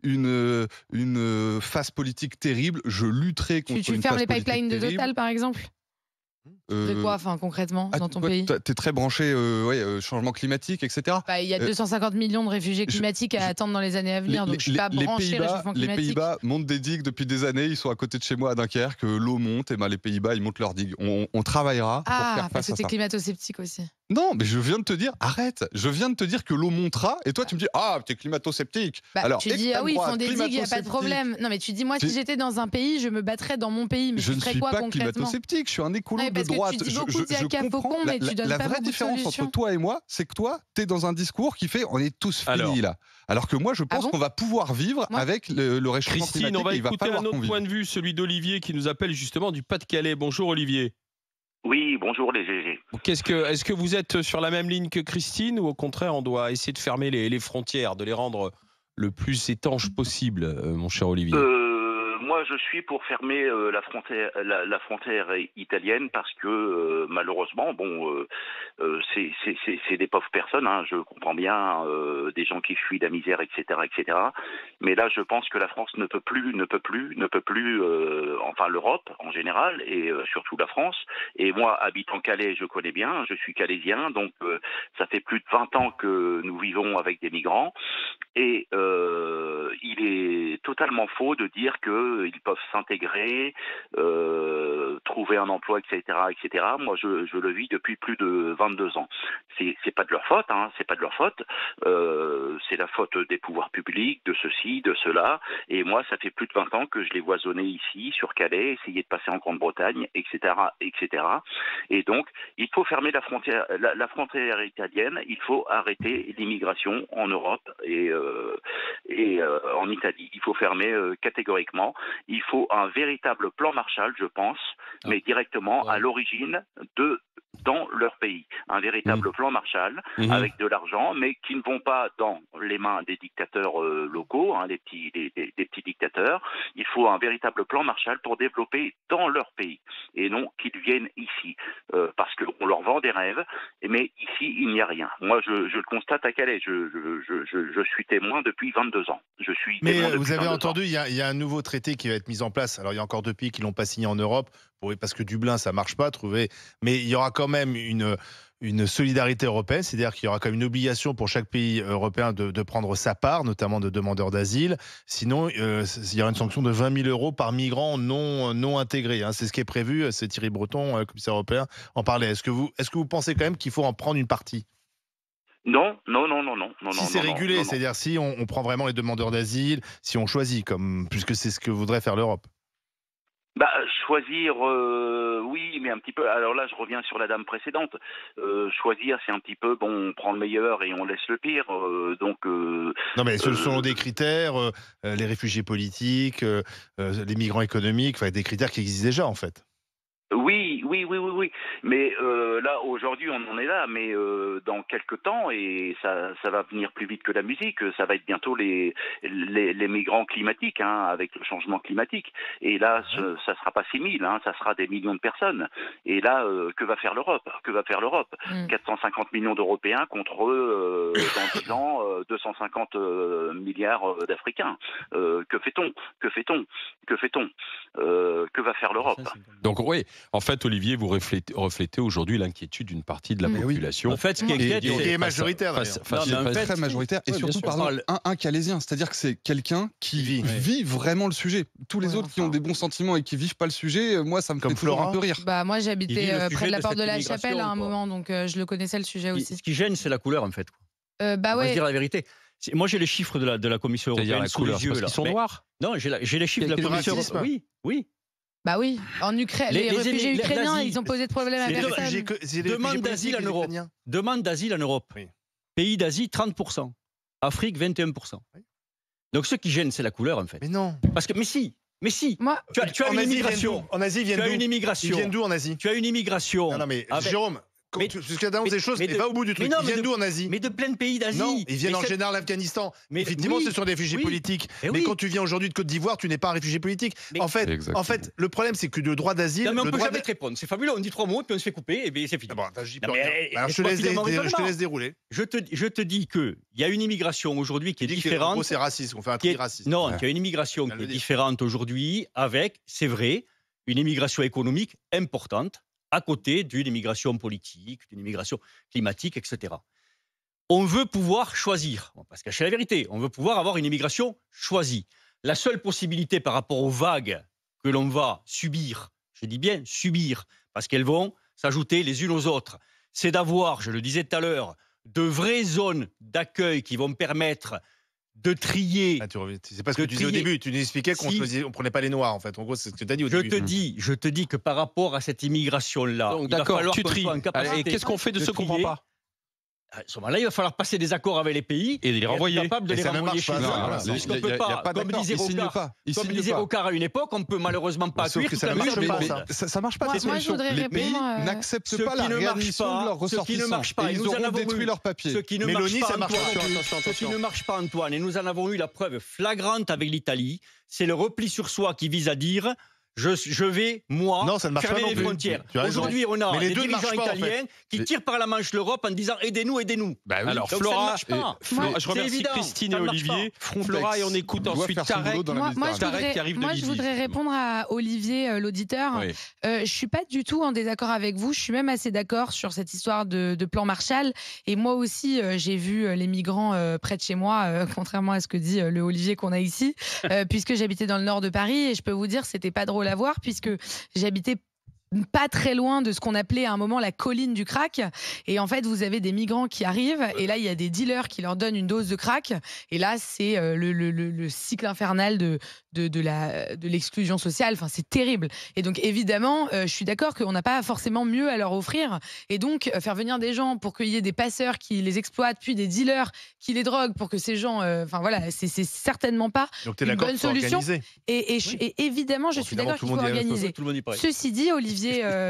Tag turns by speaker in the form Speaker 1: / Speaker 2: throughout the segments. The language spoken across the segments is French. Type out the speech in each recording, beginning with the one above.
Speaker 1: une phase politique terrible. Je lutterai contre
Speaker 2: Tu
Speaker 1: une
Speaker 2: fermes
Speaker 1: phase
Speaker 2: les pipelines de
Speaker 1: politique
Speaker 2: Total, par exemple? De quoi, enfin, concrètement, dans ton pays?
Speaker 1: T'es très branché changement climatique, etc.
Speaker 2: Bah, il y a 250 millions de réfugiés
Speaker 1: Je-
Speaker 2: climatiques à attendre dans les années à venir, donc je suis pas branchée réchauffement
Speaker 1: Les
Speaker 2: climatique.
Speaker 1: Pays-Bas montent des digues depuis des années. Ils sont à côté de chez moi à Dunkerque. L'eau monte. Et ben les Pays-Bas, ils montent leurs digues. On travaillera pour
Speaker 2: Ah,
Speaker 1: faire
Speaker 2: parce
Speaker 1: face
Speaker 2: que
Speaker 1: à
Speaker 2: t'es
Speaker 1: ça.
Speaker 2: climato-sceptique aussi.
Speaker 1: Non, mais je viens de te dire, arrête. Je viens de te dire que l'eau montera. Et toi, tu me dis, ah, t'es climato-sceptique.
Speaker 2: Bah,
Speaker 1: Alors,
Speaker 2: tu dis, ah
Speaker 1: extrême
Speaker 2: oui, ils font
Speaker 1: droite,
Speaker 2: des digues, il n'y a pas de
Speaker 1: climato-sceptique.
Speaker 2: problème. Non, mais tu dis, moi, si
Speaker 1: Tu-
Speaker 2: j'étais dans un pays, je me battrais dans mon pays. Mais
Speaker 1: Je
Speaker 2: tu
Speaker 1: ne
Speaker 2: ferais
Speaker 1: suis
Speaker 2: quoi
Speaker 1: pas
Speaker 2: concrètement?
Speaker 1: climato-sceptique, je suis un écolo
Speaker 2: Non, mais
Speaker 1: de
Speaker 2: parce que
Speaker 1: droite.
Speaker 2: tu dis beaucoup
Speaker 1: Je
Speaker 2: Diaka
Speaker 1: comprends.
Speaker 2: Faucon, mais tu donnes
Speaker 1: La
Speaker 2: pas
Speaker 1: vraie
Speaker 2: beaucoup de
Speaker 1: différence
Speaker 2: solutions.
Speaker 1: entre toi et moi, c'est que toi, t'es dans un discours qui fait on est tous finis là. Alors que moi, je pense
Speaker 2: bon
Speaker 1: qu'on va pouvoir vivre
Speaker 2: Moi
Speaker 1: avec le réchauffement
Speaker 3: Christine,
Speaker 1: climatique.
Speaker 3: on va
Speaker 1: et il va
Speaker 3: écouter
Speaker 1: falloir
Speaker 3: un
Speaker 1: qu'on
Speaker 3: autre
Speaker 1: vive.
Speaker 3: point de vue, celui d'Olivier qui nous appelle justement du Pas-de-Calais. Bonjour Olivier.
Speaker 4: Oui, bonjour les GG.
Speaker 3: Est-ce que vous êtes sur la même ligne que Christine ou au contraire on doit essayer de fermer les frontières, de les rendre le plus étanches possible, mon cher Olivier?
Speaker 4: Moi, je suis pour fermer la frontière italienne parce que malheureusement, c'est des pauvres personnes. Hein, je comprends bien des gens qui fuient la misère, etc., etc. Mais là, je pense que la France ne peut plus, enfin l'Europe en général et surtout la France. Et moi, habitant Calais, je connais bien. Je suis calaisien, donc ça fait plus de 20 ans que nous vivons avec des migrants. Et il est totalement faux de dire qu'ils peuvent s'intégrer, trouver un emploi, etc., etc. Moi, je le vis depuis plus de 22 ans. C'est pas de leur faute, hein, c'est pas de leur faute. C'est la faute des pouvoirs publics, de ceci, de cela. Et moi, ça fait plus de 20 ans que je les vois zoner ici, sur Calais, essayer de passer en Grande-Bretagne, etc., etc. Et donc, il faut fermer la frontière italienne. Il faut arrêter l'immigration en Europe et en Italie. Il faut fermer catégoriquement. Il faut un véritable plan Marshall, je pense, mais directement à l'origine dans leur pays. Un véritable plan Marshall avec de l'argent, mais qui ne vont pas dans les mains des dictateurs locaux, hein, des petits dictateurs. Il faut un véritable plan Marshall pour développer dans leur pays et non qu'ils viennent ici. Parce qu'on leur vend des rêves, mais ici, il n'y a rien. Moi, je le constate à Calais. Je suis témoin depuis 22 ans.
Speaker 5: Mais vous avez entendu, il y a un nouveau traité qui va être mis en place. Alors, il y a encore 2 pays qui ne l'ont pas signé en Europe, parce que Dublin, ça ne marche pas, mais il y aura quand même une solidarité européenne, c'est-à-dire qu'il y aura quand même une obligation pour chaque pays européen de prendre sa part, notamment de demandeurs d'asile. Sinon, il y aura une sanction de 20 000 € par migrant non intégré. Hein. C'est ce qui est prévu. C'est Thierry Breton, le commissaire européen, en parlait. Est-ce que vous pensez quand même qu'il faut en prendre une partie ?
Speaker 4: Non.
Speaker 5: Si c'est régulé, c'est-à-dire si on prend vraiment les demandeurs d'asile, si on choisit, puisque c'est ce que voudrait faire l'Europe.
Speaker 4: Choisir, oui, mais un petit peu. Alors là, je reviens sur la dame précédente. Choisir, c'est un petit peu, on prend le meilleur et on laisse le pire.
Speaker 5: Non, mais selon des critères, les réfugiés politiques, les migrants économiques, des critères qui existent déjà, en fait.
Speaker 4: Oui. Mais là, aujourd'hui, on en est là. Mais dans quelques temps, et ça va venir plus vite que la musique, ça va être bientôt les migrants climatiques, hein, avec le changement climatique. Et là, ça sera pas 6 000, hein, ça sera des millions de personnes. Et là, que va faire l'Europe 450 millions d'Européens contre dans 10 ans, 250 milliards d'Africains. Que fait-on Que va faire l'Europe?
Speaker 3: Donc oui, en fait, Olivier, vous reflétez aujourd'hui l'inquiétude d'une partie de la population.
Speaker 6: En fait, ce qui est
Speaker 5: majoritaire,
Speaker 1: très majoritaire, et surtout, un Calaisien. C'est-à-dire que c'est quelqu'un qui vit vraiment le sujet. Tous les autres qui ont des bons sentiments et qui vivent pas le sujet, moi, ça me fait toujours un peu rire.
Speaker 2: Moi, j'habitais près de la porte de la Chapelle à un moment, donc je le connaissais le sujet aussi.
Speaker 6: Ce qui gêne, c'est la couleur, en fait. On va se dire la vérité. Moi, j'ai les chiffres de la Commission européenne sous les yeux.
Speaker 3: Parce qu'ils sont noirs.
Speaker 6: Non, j'ai les chiffres de la Commission européenne. Oui.
Speaker 2: Bah oui, en Ukraine, les réfugiés ukrainiens, ils ont posé de problème à personne.
Speaker 6: Demande d'asile en Europe.
Speaker 5: Oui.
Speaker 6: Pays d'Asie, 30%. Afrique, 21%. Oui. Donc ce qui gêne, c'est la couleur, en fait.
Speaker 5: Mais non.
Speaker 6: Mais si.
Speaker 2: Moi,
Speaker 6: tu as une immigration.
Speaker 5: En Asie, ils viennent d'où ?
Speaker 6: Tu as une immigration.
Speaker 5: Ils viennent d'où en Asie ?
Speaker 6: Tu as une immigration.
Speaker 5: Non, mais Jérôme, Jusqu'à d'annoncer des choses, mais va au bout du truc. Ils viennent d'où en Asie?
Speaker 6: Mais de plein de pays d'Asie.
Speaker 5: Non, ils viennent en général d'Afghanistan. Mais effectivement, ce sont des réfugiés politiques. Mais quand tu viens aujourd'hui de Côte d'Ivoire, tu n'es pas un réfugié politique. En fait, le problème, c'est que le droit d'asile.
Speaker 6: Non, mais on peut jamais te répondre. C'est fabuleux. On dit 3 mots, puis on se fait couper, et c'est fini.
Speaker 5: Alors, je te laisse dérouler.
Speaker 6: Je te dis qu'il y a une immigration aujourd'hui qui est différente.
Speaker 5: C'est raciste, on fait un tri raciste.
Speaker 6: Non, il y a une immigration qui est différente aujourd'hui, avec, c'est vrai, une immigration économique importante, à côté d'une immigration politique, d'une immigration climatique, etc. On veut pouvoir choisir, parce que c'est la vérité, on veut pouvoir avoir une immigration choisie. La seule possibilité par rapport aux vagues que l'on va subir, je dis bien subir, parce qu'elles vont s'ajouter les unes aux autres, c'est d'avoir, je le disais tout à l'heure, de vraies zones d'accueil qui vont permettre de trier.
Speaker 5: C'est pas ce que tu disais au début. Tu nous expliquais qu'on ne prenait pas les Noirs, en fait. En gros, c'est ce que tu as dit au début.
Speaker 6: Je te dis que par rapport à cette immigration-là,
Speaker 3: d'accord, tu tries. Et qu'est-ce qu'on fait de ceux qu'on ne comprend pas?
Speaker 6: À ce moment-là, il va falloir passer des accords avec les pays
Speaker 3: et les renvoyer.
Speaker 6: Capable de les renvoyer chez eux. Puisqu'on ne peut pas, comme disait Rocard à une époque, on ne peut malheureusement pas accueillir toute la mission.
Speaker 1: Ça marche pas.
Speaker 2: Les pays
Speaker 1: n'acceptent pas la réadmission de leurs ressortissants. Ils auront détruit leurs papiers.
Speaker 6: Ce qui ne marche pas, Antoine, et nous en avons eu la preuve flagrante avec l'Italie, c'est le repli sur soi qui vise à dire... Je vais, moi, fermer les frontières. Aujourd'hui, on a des dirigeants italiens qui tirent par la manche l'Europe en disant « aidez-nous, aidez-nous ».
Speaker 3: Alors, Flora, je remercie Christine et Olivier. Flora, et on écoute ensuite Tarek qui arrive de
Speaker 2: Moi, je voudrais répondre à Olivier, l'auditeur. Je ne suis pas du tout en désaccord avec vous. Je suis même assez d'accord sur cette histoire de plan Marshall. Et moi aussi, j'ai vu les migrants près de chez moi, contrairement à ce que dit le Olivier qu'on a ici, puisque j'habitais dans le nord de Paris. Et je peux vous dire, c'était pas drôle à voir puisque j'habitais pas très loin de ce qu'on appelait à un moment la colline du crack. Et en fait, vous avez des migrants qui arrivent et là, il y a des dealers qui leur donnent une dose de crack. Et là, c'est le cycle infernal de l'exclusion sociale. Enfin, c'est terrible. Et donc, évidemment, je suis d'accord qu'on n'a pas forcément mieux à leur offrir. Et donc, faire venir des gens pour qu'il y ait des passeurs qui les exploitent, puis des dealers qui les droguent pour que ces gens... Enfin, voilà, c'est certainement pas une bonne solution. Et évidemment, je suis d'accord qu'il faut organiser. Ceci dit, Olivier,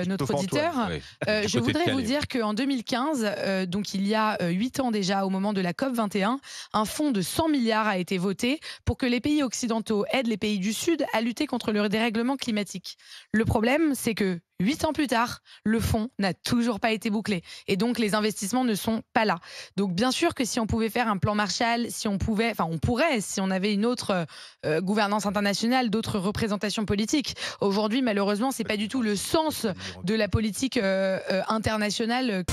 Speaker 2: notre auditeur, je voudrais vous dire qu'en 2015, donc il y a 8 ans déjà, au moment de la COP21, un fonds de 100 milliards a été voté pour que les pays occidentaux aident les pays du Sud à lutter contre le dérèglement climatique. Le problème, c'est que 8 ans plus tard, le fonds n'a toujours pas été bouclé. Et donc, les investissements ne sont pas là. Donc, bien sûr que si on pouvait faire un plan Marshall, on pourrait, si on avait une autre gouvernance internationale, d'autres représentations politiques. Aujourd'hui, malheureusement, c'est pas du tout le sens de la politique internationale.